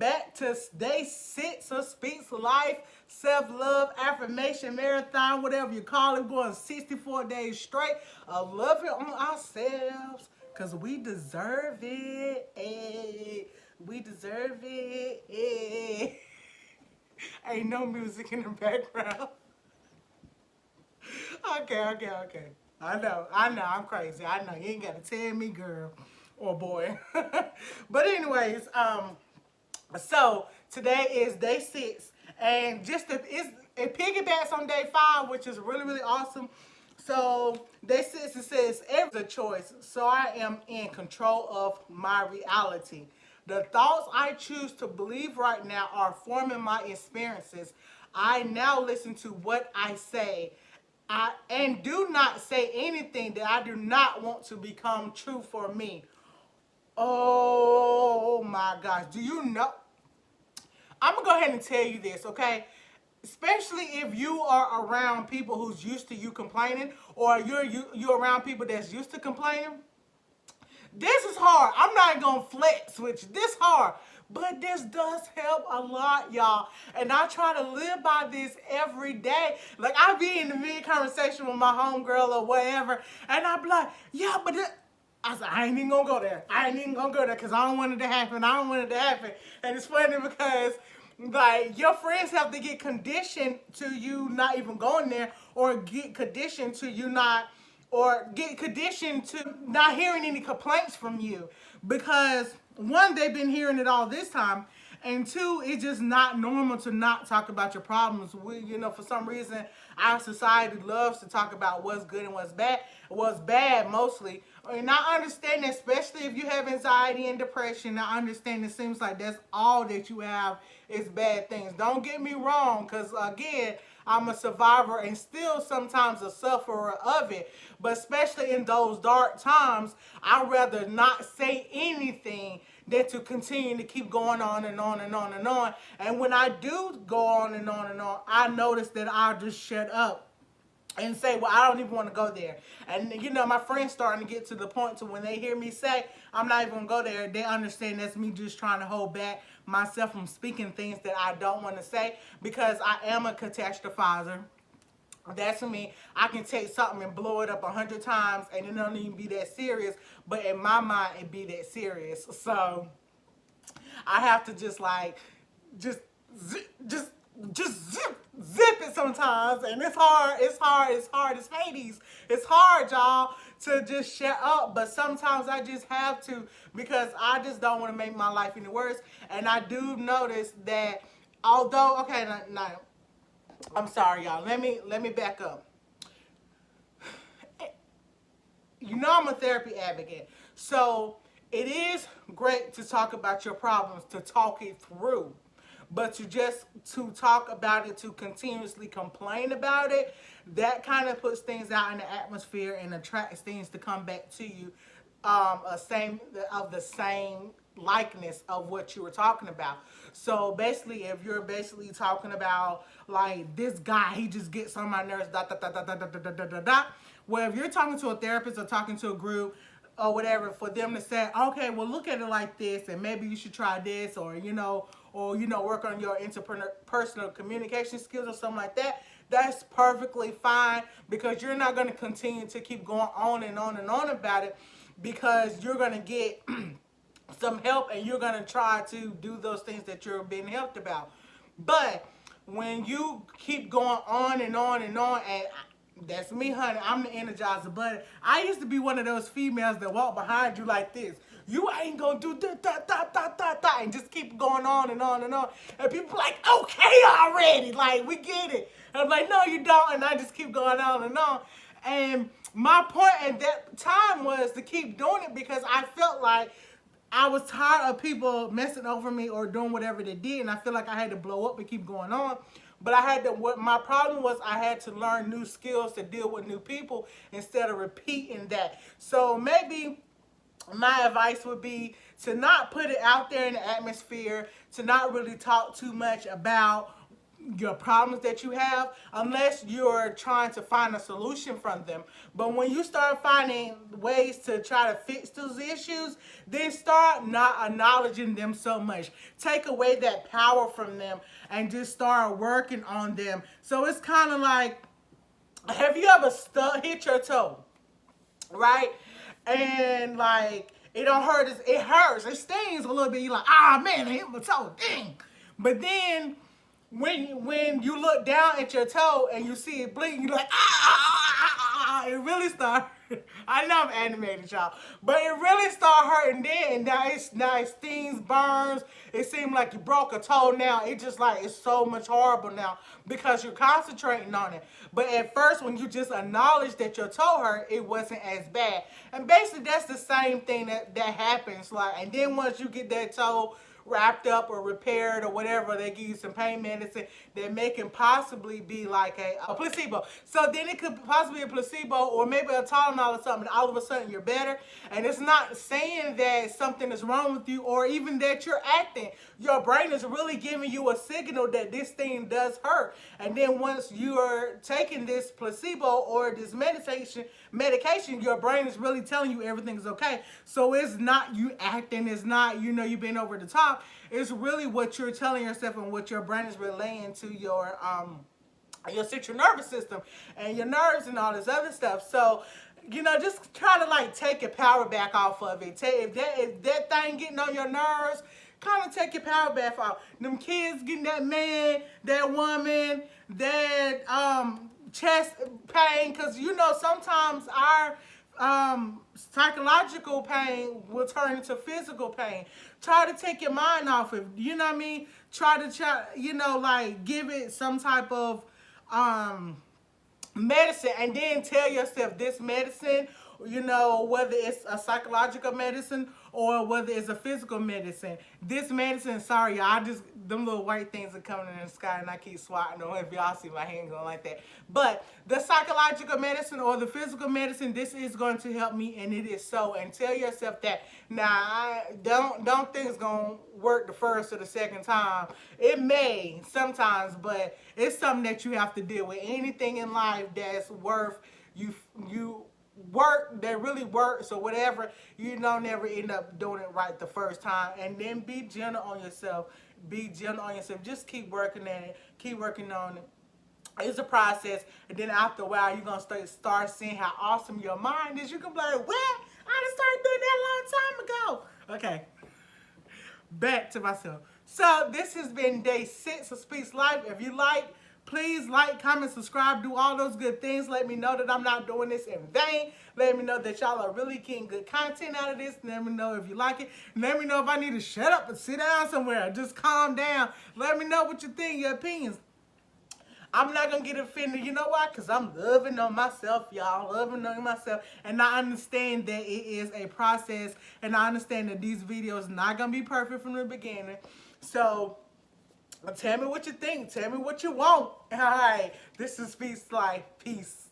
back to day 6 of Speakslyfe self-love affirmation marathon, whatever you call it, going 64 days straight of loving on ourselves because we deserve it. Hey, we deserve it. Hey. Ain't no music in the background. Okay. I'm crazy. I know. You ain't got to tell me, girl or boy. But anyways, so today is day 6, and it piggybacks on day 5, which is really, really awesome. So day 6, it says every choice, so I am in control of my reality. The thoughts I choose to believe right now are forming my experiences. I now listen to what I say. And do not say anything that I do not want to become true for me. Oh my gosh. Do you know? I'm going to go ahead and tell you this, okay? Especially if you are around people who's used to you complaining, or you're around people that's used to complaining. This is hard. I'm not going to flex with you. This hard. But this does help a lot, y'all. And I try to live by this every day. Like, I be in the mid-conversation with my homegirl or whatever, and I be like, yeah, but I said, I ain't even going to go there. I ain't even going to go there because I don't want it to happen. I don't want it to happen. And it's funny because, like, your friends have to get conditioned to you not even going there, or get conditioned to you not, or get conditioned to not hearing any complaints from you, because one, they've been hearing it all this time, and two, it's just not normal to not talk about your problems. For some reason, our society loves to talk about what's good and what's bad mostly. And I understand that, especially if you have anxiety and depression. I understand it seems like that's all that you have is bad things. Don't get me wrong, because again, I'm a survivor and still sometimes a sufferer of it. But especially in those dark times, I'd rather not say anything than to continue to keep going on and on and on and on. And when I do go on and on and on, I notice that I'll just shut up and say, well, I don't even want to go there. And my friends starting to get to the point to when they hear me say I'm not even going to go there, they understand that's me just trying to hold back myself from speaking things that I don't want to say, because I am a catastrophizer. That's me. I can take something and blow it up 100 times and it don't even be that serious, but in my mind it be that serious. So I have to just zip it sometimes, and it's hard. It's Hades. It's hard, y'all, to just shut up. But sometimes I just have to, because I just don't want to make my life any worse. And I do notice that, although, okay, now I'm sorry, y'all. Let me back up. I'm a therapy advocate, so it is great to talk about your problems, to talk it through. But to talk about it, to continuously complain about it, that kind of puts things out in the atmosphere and attracts things to come back to you, the same likeness of what you were talking about. So basically, if you're basically talking about, like, this guy, he just gets on my nerves, well, if you're talking to a therapist or talking to a group or whatever, for them to say, okay, well, look at it like this, and maybe you should try this, or work on your interpersonal communication skills or something like that, that's perfectly fine, because you're not going to continue to keep going on and on and on about it, because you're going to get some help and you're going to try to do those things that you're being helped about. But when you keep going on and on and on, and that's me, honey, I'm the energizer bunny. I used to be one of those females that walk behind you like this. You ain't gonna do that, and just keep going on and on and on. And people like, okay already, like, we get it. And I'm like, no, you don't. And I just keep going on and on. And my point at that time was to keep doing it, because I felt like I was tired of people messing over me or doing whatever they did, and I feel like I had to blow up and keep going on. But what my problem was, I had to learn new skills to deal with new people instead of repeating that. So maybe my advice would be to not put it out there in the atmosphere, to not really talk too much about your problems that you have unless you're trying to find a solution from them. But when you start finding ways to try to fix those issues, then start not acknowledging them so much. Take away that power from them and just start working on them. So it's kind of like, have you ever hit your toe, right? And like it don't hurt, it hurts, it stings a little bit. You're like, ah man, I hit my toe, dang. But then when you look down at your toe and you see it bleeding, you're like, it really start. I know I'm animated, y'all, but it really start hurting then. And now it stings, burns. It seems like you broke a toe now. It just like, it's so much horrible now because you're concentrating on it. But at first, when you just acknowledge that your toe hurt, it wasn't as bad. And basically, that's the same thing that happens. Like, and then once you get that toe wrapped up or repaired or whatever, they give you some pain medicine that may can possibly be like a placebo. So then it could possibly be a placebo or maybe a Tylenol or something, and all of a sudden you're better. And it's not saying that something is wrong with you or even that you're acting. Your brain is really giving you a signal that this thing does hurt. And then once you are taking this placebo or this medication, your brain is really telling you everything is okay. So it's not you acting, it's not, you know, you being over the top. It's really what you're telling yourself and what your brain is relaying to your central nervous system and your nerves and all this other stuff. So, you know, just try to like take your power back off of it. If that thing getting on your nerves, kind of take your power back off. Them kids getting that man, that woman, that chest pain, because you know sometimes our psychological pain will turn into physical pain. Try to take your mind off it. You know what I mean? Try, you know, like give it some type of medicine, and then tell yourself this medicine, you know, whether it's a psychological medicine or whether it's a physical medicine, this medicine, sorry y'all, I just, them little white things are coming in the sky and I keep swatting them if y'all see my hand going like that. But the psychological medicine or the physical medicine, this is going to help me, and it is so. And tell yourself that. Now, I don't think it's going to work the first or the second time. It may sometimes, but it's something that you have to deal with. Anything in life that's worth you work, that really works or whatever, you don't never end up doing it right the first time. And then be gentle on yourself. Be gentle on yourself. Just keep working at it. Keep working on it. It's a process, and then after a while, you're going to start seeing how awesome your mind is. You can be like, what? I just started doing that a long time ago. Okay, back to myself. So this has been day 6 of Speakslyfe. If you like, please like, comment, subscribe, do all those good things. Let me know that I'm not doing this in vain. Let me know that y'all are really getting good content out of this. Let me know if you like it. Let me know if I need to shut up and sit down somewhere. Just calm down. Let me know what you think, your opinions. I'm not going to get offended. You know why? Because I'm loving on myself, y'all. Loving on myself. And I understand that it is a process. And I understand that these videos are not going to be perfect from the beginning. So, tell me what you think. Tell me what you want. All right. This is Speakslyfe. Peace.